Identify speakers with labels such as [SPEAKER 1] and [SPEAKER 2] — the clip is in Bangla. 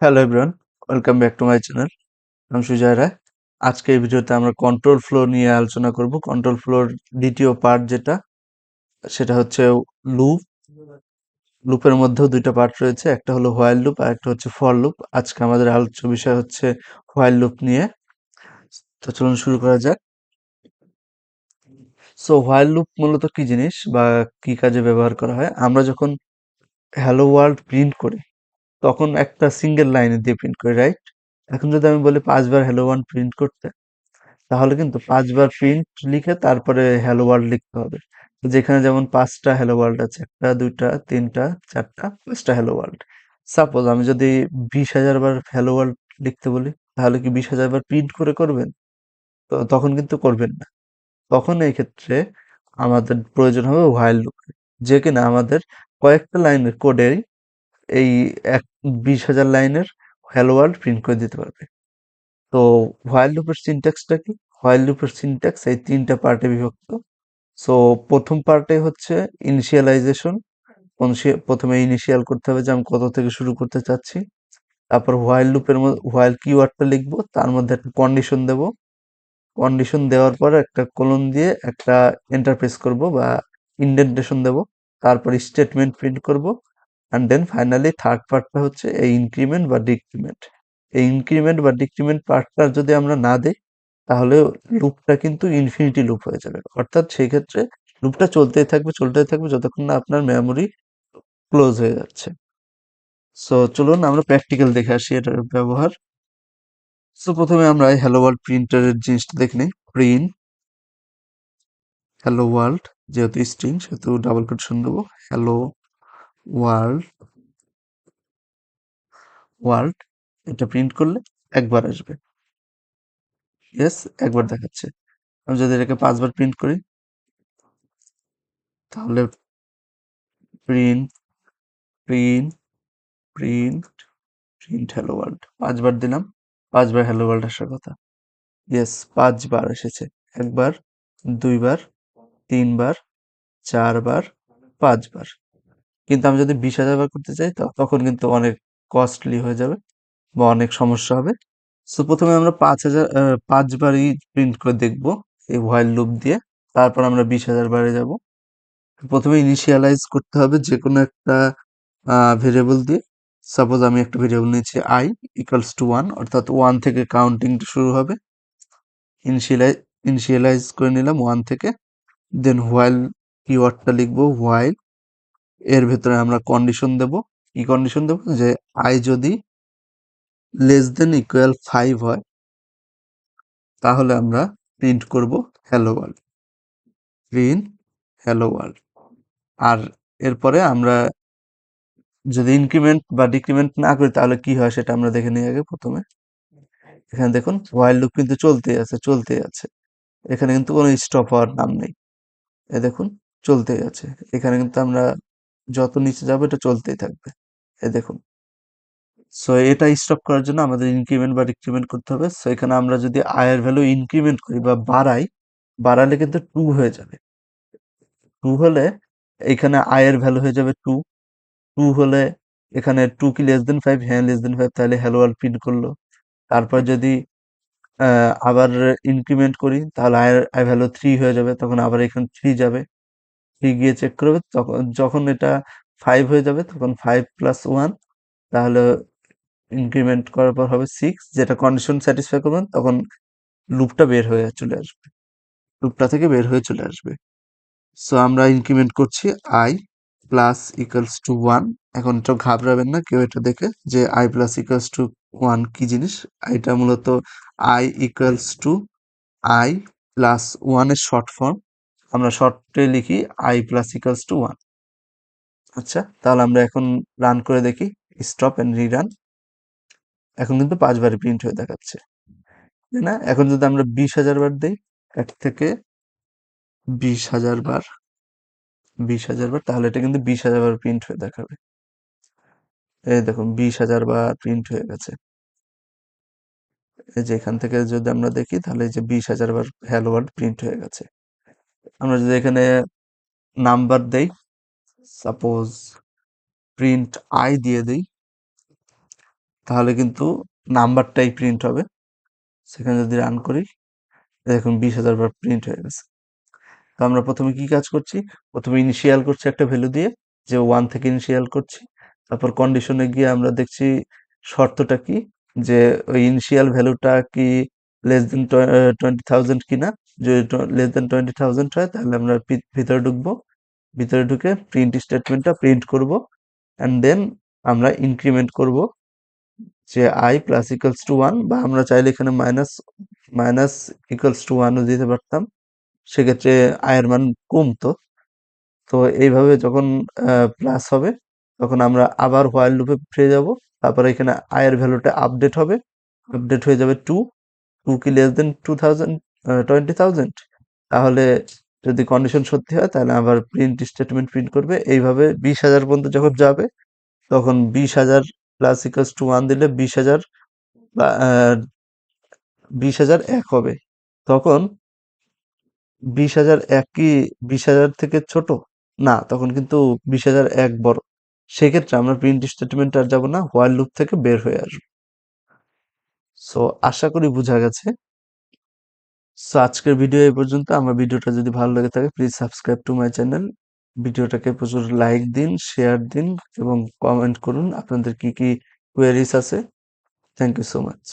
[SPEAKER 1] Hello everyone, welcome back to my channel. আমি সুজয় রায়। আজকে এই ভিডিওতে আমরা কন্ট্রোল ফ্লো নিয়ে আলোচনা করব। কন্ট্রোল ফ্লোর দ্বিতীয় পার্ট যেটা, সেটা হচ্ছে লুপ। লুপের মধ্যেও দুইটা পার্ট রয়েছে, একটা হলো হোয়াইল লুপ আর একটা হচ্ছে ফর লুপ। আজকে আমাদের আলোচ্য বিষয় হচ্ছে হোয়াইল লুপ নিয়ে। তো চলুন শুরু করা যাক। সো হোয়াইল লুপ মূলত কি জিনিস বা কি কাজে ব্যবহার করা হয়? আমরা যখন হ্যালো ওয়ার্ল্ড প্রিন্ট করি তখন একটা সিঙ্গেল লাইনে দিয়ে প্রিন্ট করি, রাইট? এখন যদি আমি বলি 5 বার হ্যালো ওয়ার্ল্ড প্রিন্ট করতে, তাহলে কিন্তু 5 বার প্রিন্ট লিখে তারপরে হ্যালো ওয়ার্ল্ড লিখতে হবে। তো যেখানে যেমন 5টা হ্যালো ওয়ার্ল্ড আছে, 1টা 2টা 3টা 4টা 5টা হ্যালো ওয়ার্ল্ড। সাপোজ আমি যদি 20,000 বার হ্যালো ওয়ার্ল্ড লিখতে বলি, তাহলে কি 20,000 বার প্রিন্ট করে করবেন? তো তখন কিন্তু করবেন না। তখন এই ক্ষেত্রে আমাদের প্রয়োজন হবে হোয়াইল লুপ, যে কিনা আমাদের কয়েকটা লাইনের কোডেই এই এক 20,000 লাইনের হ্যালো ওয়ার্ল্ড প্রিন্ট করে দিতে পারবে। তো হোয়াইল লুপের সিনট্যাক্সটা কি? হোয়াইল লুপের সিনট্যাক্স এই 3টা পার্টে বিভক্ত। সো প্রথম পার্টে হচ্ছে ইনিশিয়ালাইজেশন। প্রথমে ইনিশিয়াল করতে হবে যে আমি কত থেকে শুরু করতে চাচ্ছি। তারপর হোয়াইল লুপের মধ্যে হোয়াইল কিওয়ার্ডটা লিখবো, তার মধ্যে একটা কন্ডিশন দেব। কন্ডিশন দেওয়ার পর একটা কোলন দিয়ে একটা এন্টার প্রেস করব বা ইন্ডেন্টেশন দেব। তারপর স্টেটমেন্ট প্রিন্ট করব। অ্যান্ড দেন ফাইনালি থার্ড পার্টটা হচ্ছে এই ইনক্রিমেন্ট বা ডিক্রিমেন্ট। এই ইনক্রিমেন্ট বা ডিক্রিমেন্ট পার্টটা যদি আমরা না দেই, তাহলে লুপটা কিন্তু ইনফিনিটি লুপ হয়ে যাবে। অর্থাৎ সেই ক্ষেত্রে লুপটা চলতেই থাকবে যতক্ষণ না আপনার মেমোরি ক্লোজ হয়ে যাচ্ছে। সো চলুন আমরা প্র্যাকটিক্যাল দেখে আসি এটার ব্যবহার। সো প্রথমে আমরা হ্যালো ওয়ার্ল্ড প্রিন্টারের জিনিসটা দেখে নিই। প্রিন্ট হ্যালো ওয়ার্ল্ড, যেহেতু স্ট্রিং সেহেতু ডাবল কোটেশন দেবো। হ্যালো ওয়ার্ল্ড, ওয়ার্ল্ড এটা প্রিন্ট করলে একবার আসবে। ইয়েস, একবার দেখাচ্ছে। আমি যদি এটাকে 5 বার প্রিন্ট করি, তাহলে print print print print hello world 5 বার দিলাম, 5 বার হ্যালো ওয়ার্ল্ড আসার কথা। ইয়েস, 5 বার এসেছে। একবার, 2 বার, 3 বার, 4 বার, 5 বার। কিন্তু আমি যদি 20,000 বার করতে চাই তখন কিন্তু অনেক কস্টলি হয়ে যাবে বা অনেক সমস্যা হবে। সো প্রথমে আমরা 5 বারই প্রিন্ট করে দেখব এই হোয়াইল লুপ দিয়ে। তারপর আমরা 20,000 বারে যাব। প্রথমে ইনিশিয়ালাইজ করতে হবে যে কোনো একটা ভেরিয়েবল দিয়ে। সাপোজ আমি একটা ভেরিয়েবল নিয়েছি i ইকুয়ালস টু 1, অর্থাৎ 1 থেকে কাউন্টিংটা শুরু হবে। ইনিশিয়ালাইজ ইনিশিয়ালাইজ করে নিলাম 1 থেকে। দেন হোয়াইল কিওয়ার্ডটা লিখবো হোয়াইল। এর ভেতরে আমরা কন্ডিশন দেব। কি কন্ডিশন দেব? যে i যদি লেস দেন ইকুয়াল 5 হয়, তাহলে আমরা প্রিন্ট করব hello world. Print hello world. আর এরপরে আমরা যদি ইনক্রিমেন্ট বা ডিক্রিমেন্ট না করি তাহলে কি হয় সেটা আমরা দেখে নিই আগে প্রথমে। এখানে দেখুন হোয়াইল লুপ কিন্তু চলতেই আছে। এখানে কিন্তু কোনো স্টপ হওয়ার নাম নেই। দেখুন চলতেই আছে। এখানে কিন্তু আমরা যত নিচে যাবো এটা চলতেই থাকবে। দেখুন। সো এটা স্টপ করার জন্য আমাদের ইনক্রিমেন্ট বা ডিক্রিমেন্ট করতে হবে। সো এখানে আমরা যদি i এর ভ্যালু ইনক্রিমেন্ট করি বা বাড়ালে কিন্তু 2 হয়ে যাবে। 2 হলে এখানে i এর ভ্যালু হয়ে যাবে 2। 2 হলে এখানে 2 কি লেস দেন 5? হ্যাঁ, লেস দেন 5, তাহলে হ্যালো ওয়ার্ল্ড প্রিন্ট করলো। তারপর যদি আবার ইনক্রিমেন্ট করি তাহলে i ভ্যালু 3 হয়ে যাবে, তখন আবার এখানে 3 যাবে। 3 গিয়ে চেক করবে, তখন যখন এটা 5 হয়ে যাবে তখন 5 প্লাস 1, তাহলে ইনক্রিমেন্ট করার পর হবে 6, যেটা কন্ডিশন স্যাটিসফাই করবেন তখন লুপটা বের হয়ে চলে আসবে। লুপটা থেকে বের হয়ে চলে আসবে। সো আমরা ইনক্রিমেন্ট করছি i প্লাস ইকুয়ালস টু 1। এখন তো ঘাবড়াবেন না কেউ এটা দেখে যে i প্লাস ইকুয়ালস টু 1 কি জিনিস। এটা মূলত i equals to i plus 1 এর শর্ট ফর্ম। আমরা শর্টে লিখি i প্লাস ইকুয়ালস টু 1। আচ্ছা, তাহলে আমরা এখন রান করে দেখি। Stop and rerun. এখন কিন্তু 5 বারে প্রিন্ট হয়ে দেখাচ্ছে, তাই না? এখন যদি আমরা 20,000 বার দেই, 1 থেকে 20,000 বার, 20,000 বার, তাহলে এটা কিন্তু 20,000 বার প্রিন্ট হয়ে দেখাবে। এই দেখুন 20,000 বার প্রিন্ট হয়ে গেছে। এই যে এখান থেকে যদি আমরা দেখি তাহলে এই যে 20,000 বার হ্যালো ওয়ার্ল্ড প্রিন্ট হয়ে গেছে। আমরা যদি এখানে নাম্বার দেই, সাপোজ প্রিন্ট i দিয়ে দেই, তাহলে কিন্তু নাম্বারটাই প্রিন্ট হবে। সেখানে যদি রান করি, দেখুন 20,000 বার প্রিন্ট হয়ে গেছে। তো আমরা প্রথমে কি কাজ করছি? প্রথমে ইনিশিয়াল করছি একটা ভ্যালু দিয়ে, যে 1 থেকে ইনিশিয়াল করছি। তারপর কন্ডিশনে গিয়ে আমরা দেখছি শর্তটা কি, যে ওই ইনিশিয়াল ভ্যালুটা কি লেস দেন 20,000 কিনা। যদি লেস দেন 20,000 হয় তাহলে আমরা ভিতরে ঢুকবো। ভিতরে ঢুকে প্রিন্ট স্টেটমেন্টটা প্রিন্ট করব, অ্যান্ড দেন আমরা ইনক্রিমেন্ট করব, যে i প্লাস ইকুয়ালস টু 1, বা আমরা চাইলে এখানে মাইনাস মাইনাস ইকুয়ালস টু 1ও দিতে পারতাম। সেক্ষেত্রে i এর মান কমতো। তো এইভাবে যখন প্লাস হবে, তখন আমরা আবার হোয়াইল লুপে ফিরে যাব। তারপরে এখানে i এর ভ্যালুটা আপডেট হবে, আপডেট হয়ে যাবে 2। 2 কি লেস দেন 20,000? তাহলে যদি কন্ডিশন সত্যি হয় তাহলে আবার প্রিন্ট স্টেটমেন্ট প্রিন্ট করবে। এইভাবে 20,000 পর্যন্ত যখন যাবে, তখন 20,000 প্লাস ইকুয়ালস টু 1 দিলে 20,000 20,001 হবে। তখন 20,001 কি 20,000 থেকে ছোট? না, তখন কিন্তু 20,001 বড়। সেক্ষেত্রে আমরা প্রিন্ট স্টেটমেন্ট আর যাব না, হোয়াইল লুপ থেকে বের হয়ে আসবো। সো আশা করি বোঝা গেছে। সো আজকের ভিডিও এই পর্যন্ত। আমার ভিডিওটা যদি ভালো লেগে থাকে, please subscribe to my channel. ভিডিওটাকে প্রচুর লাইক দিন, শেয়ার দিন এবং কমেন্ট করুন আপনাদের কি কি কোয়েরিজ আছে। Thank you so much.